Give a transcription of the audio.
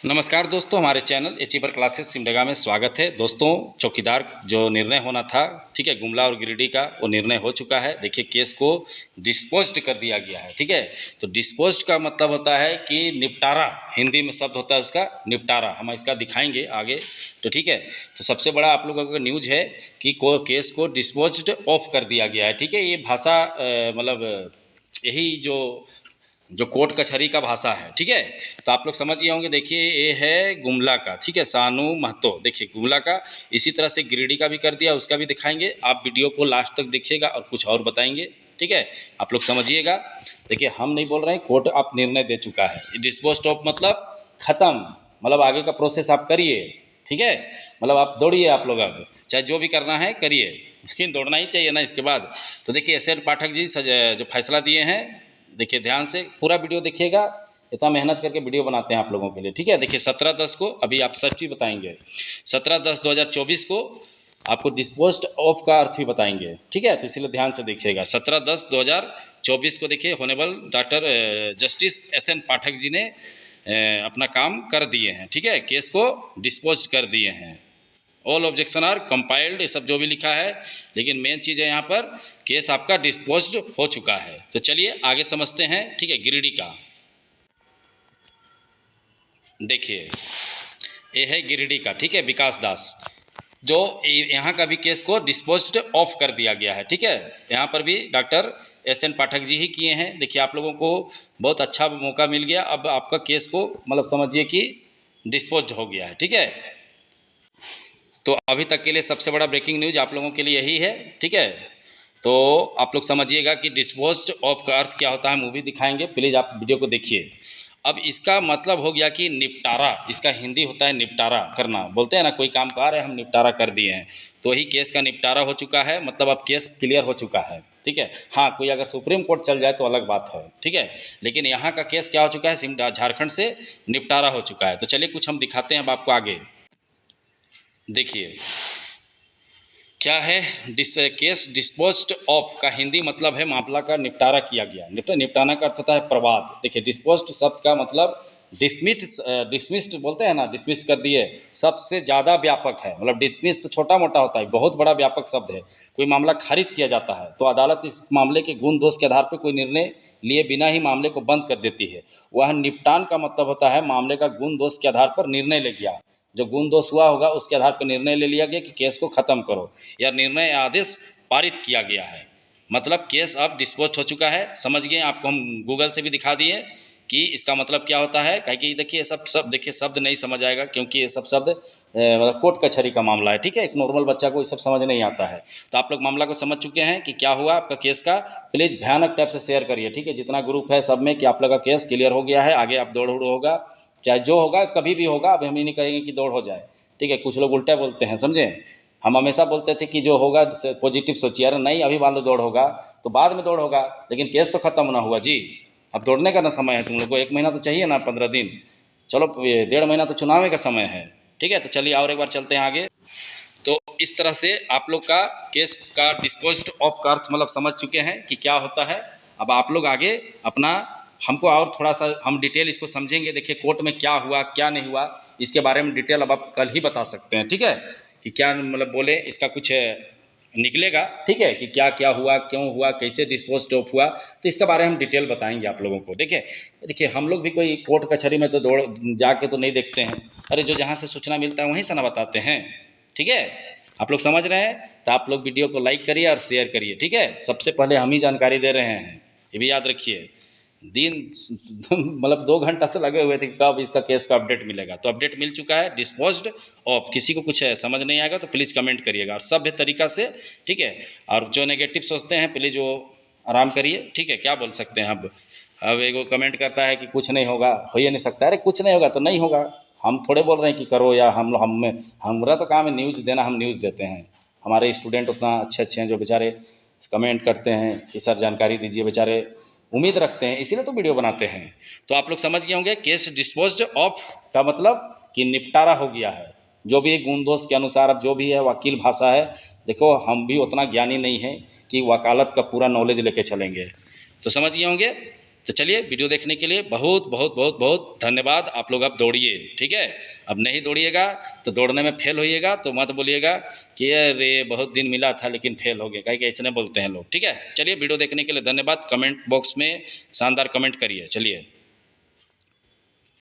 नमस्कार दोस्तों, हमारे चैनल अचीवर क्लासेस सिमडेगा में स्वागत है। दोस्तों, चौकीदार जो निर्णय होना था, ठीक है, गुमला और गिरिडीह का, वो निर्णय हो चुका है। देखिए, केस को डिस्पोज्ड कर दिया गया है, ठीक है। तो डिस्पोज्ड का मतलब होता है कि निपटारा, हिंदी में शब्द होता है उसका निपटारा। हम इसका दिखाएंगे आगे, तो ठीक है। तो सबसे बड़ा आप लोगों का न्यूज़ है कि केस को डिस्पोज्ड ऑफ कर दिया गया है, ठीक है। ये भाषा मतलब यही जो कोर्ट कचहरी का भाषा है, ठीक है। तो आप लोग समझ गए होंगे। देखिए, ये है गुमला का, ठीक है, सानू महतो। देखिए गुमला का, इसी तरह से गिरिडीह का भी कर दिया, उसका भी दिखाएंगे। आप वीडियो को लास्ट तक देखिएगा और कुछ और बताएंगे, ठीक है। आप लोग समझिएगा। देखिए, हम नहीं बोल रहे हैं, कोर्ट आप निर्णय दे चुका है। डिस्पोज ऑफ मतलब ख़त्म, मतलब आगे का प्रोसेस आप करिए, ठीक है। मतलब आप दौड़िए, आप लोग अब चाहे जो भी करना है करिए, लेकिन दौड़ना ही चाहिए ना इसके बाद। तो देखिए, एस.एन. पाठक जी जो फैसला दिए हैं, देखिए ध्यान से पूरा वीडियो देखिएगा। इतना मेहनत करके वीडियो बनाते हैं आप लोगों के लिए, ठीक है। देखिए 17/10 को, अभी आप सच ही बताएंगे, 17/10/2024 को आपको डिस्पोज्ड ऑफ का अर्थ भी बताएंगे, ठीक है। तो इसलिए ध्यान से देखिएगा। 17/10/2024 को देखिए, होनेबल doctor justice SN. Pathak ji ने अपना काम कर दिए हैं, ठीक है। केस को डिस्पोज कर दिए हैं। ऑल ऑब्जेक्शन आर कंपाइल्ड, ये सब जो भी लिखा है, लेकिन मेन चीज़ है यहाँ पर, केस आपका डिस्पोज्ड हो चुका है। तो चलिए आगे समझते हैं, ठीक है। गिरिडीह का देखिए, ये है गिरिडीह का, ठीक है, विकास दास, जो यहाँ का भी केस को डिस्पोज्ड ऑफ कर दिया गया है, ठीक है। यहाँ पर भी डॉक्टर एस.एन. पाठक जी ही किए हैं। देखिए, आप लोगों को बहुत अच्छा मौका मिल गया। अब आपका केस को मतलब समझिए कि डिस्पोज हो गया है, ठीक है। तो अभी तक के लिए सबसे बड़ा ब्रेकिंग न्यूज़ आप लोगों के लिए यही है, ठीक है। तो आप लोग समझिएगा कि डिस्पोज्ड ऑफ का अर्थ क्या होता है, मूवी दिखाएंगे, प्लीज़ आप वीडियो को देखिए। अब इसका मतलब हो गया कि निपटारा, इसका हिंदी होता है निपटारा करना। बोलते हैं ना, कोई काम कर रहे हैं, हम निपटारा कर दिए हैं, तो वही केस का निपटारा हो चुका है। मतलब अब केस क्लियर हो चुका है, ठीक है। हाँ, कोई अगर सुप्रीम कोर्ट चल जाए तो अलग बात है, ठीक है। लेकिन यहाँ का केस क्या हो चुका है, झारखंड से निपटारा हो चुका है। तो चलिए कुछ हम दिखाते हैं अब आपको आगे। देखिए क्या है, केस डिस्पोज्ड ऑफ का हिंदी मतलब है मामला का निपटारा किया गया। निपटाना का अर्थ होता है प्रवाद। देखिए, डिस्पोज्ड शब्द का मतलब डिसमिस्ड बोलते हैं ना, डिसमिस्ड कर दिए, सबसे ज़्यादा व्यापक है। मतलब डिसमिस तो छोटा मोटा होता है, बहुत बड़ा व्यापक शब्द है। कोई मामला खारिज किया जाता है तो अदालत इस मामले के गुण दोष के आधार पर कोई निर्णय लिए बिना ही मामले को बंद कर देती है। वह निपटान का मतलब होता है मामले का गुण दोष के आधार पर निर्णय ले गया। जो गुण दोष हुआ होगा उसके आधार पर निर्णय ले लिया गया कि केस को ख़त्म करो, या निर्णय आदेश पारित किया गया है। मतलब केस अब डिस्पोज हो चुका है। समझ गए, आपको हम गूगल से भी दिखा दिए कि इसका मतलब क्या होता है। कहे कि देखिए, सब देखिए, शब्द नहीं समझ आएगा, क्योंकि ये सब शब्द मतलब कोर्ट कचहरी का मामला है, ठीक है। एक नॉर्मल बच्चा को ये सब समझ नहीं आता है। तो आप लोग मामला को समझ चुके हैं कि क्या हुआ आपका केस का। प्लीज़ भयानक टाइप से शेयर करिए, ठीक है, जितना ग्रुप है सब में, कि आप लोग का केस क्लियर हो गया है। आगे आप दौड़ होगा, चाहे जो होगा, कभी भी होगा। अब हम ये नहीं कहेंगे कि दौड़ हो जाए, ठीक है। कुछ लोग उल्टा बोलते हैं, समझे। हम हमेशा बोलते थे कि जो होगा पॉजिटिव सोचिए। अरे नहीं, अभी मान लो दौड़ होगा तो बाद में दौड़ होगा, लेकिन केस तो खत्म ना हुआ जी। अब दौड़ने का ना समय है, तुम लोग को 1 महीना तो चाहिए ना, 15 दिन। चलो, ये 1.5 महीना तो चुनाव का समय है, ठीक है। तो चलिए और एक बार चलते हैं आगे। तो इस तरह से आप लोग का केस का डिस्पोज्ड ऑफ का अर्थ मतलब समझ चुके हैं कि क्या होता है। अब आप लोग आगे अपना, हमको और थोड़ा सा हम डिटेल इसको समझेंगे। देखिए, कोर्ट में क्या हुआ क्या नहीं हुआ, इसके बारे में डिटेल अब आप कल ही बता सकते हैं, ठीक है। कि क्या मतलब बोले, इसका कुछ निकलेगा, ठीक है, कि क्या क्या हुआ, क्यों हुआ, कैसे डिस्पोज ऑफ हुआ, तो इसके बारे में हम डिटेल बताएंगे आप लोगों को। देखिए देखिए, हम लोग भी कोई कोर्ट कचहरी में तो दौड़ जाके तो नहीं देखते हैं। अरे, जो जहाँ से सूचना मिलता है वहीं से ना बताते हैं, ठीक है। आप लोग समझ रहे हैं। तो आप लोग वीडियो को लाइक करिए और शेयर करिए, ठीक है। सबसे पहले हम ही जानकारी दे रहे हैं, ये भी याद रखिए। दिन मतलब 2 घंटा से लगे हुए थे कि कब इसका केस का अपडेट मिलेगा। तो अपडेट मिल चुका है, डिस्पोज्ड ऑफ। किसी को कुछ समझ नहीं आएगा तो प्लीज़ कमेंट करिएगा, और सभ्य तरीका से, ठीक है। और जो नेगेटिव सोचते हैं प्लीज़ वो आराम करिए, ठीक है। क्या बोल सकते हैं अब एक वो कमेंट करता है कि कुछ नहीं होगा, हो ही नहीं सकता। अरे कुछ नहीं होगा तो नहीं होगा। हम थोड़े बोल रहे हैं कि करो, या हमारा तो काम है न्यूज़ देना, हम न्यूज़ देते हैं। हमारे स्टूडेंट उतना अच्छे हैं जो बेचारे कमेंट करते हैं कि सर जानकारी दीजिए, बेचारे उम्मीद रखते हैं, इसीलिए तो वीडियो बनाते हैं। तो आप लोग समझ गए होंगे, केस डिस्पोज्ड ऑफ का मतलब कि निपटारा हो गया है। जो भी गुण दोष के अनुसार, अब जो भी है वकील भाषा है। देखो, हम भी उतना ज्ञानी नहीं है कि वकालत का पूरा नॉलेज लेके चलेंगे। तो समझ गए होंगे। तो चलिए, वीडियो देखने के लिए बहुत बहुत बहुत बहुत धन्यवाद। आप लोग अब दौड़िए, ठीक है। अब नहीं दौड़िएगा तो दौड़ने में फेल होइएगा तो मत बोलिएगा कि अरे बहुत दिन मिला था लेकिन फेल हो गया, कहीं ऐसे नहीं बोलते हैं लोग, ठीक है। चलिए, वीडियो देखने के लिए धन्यवाद। कमेंट बॉक्स में शानदार कमेंट करिए। चलिए।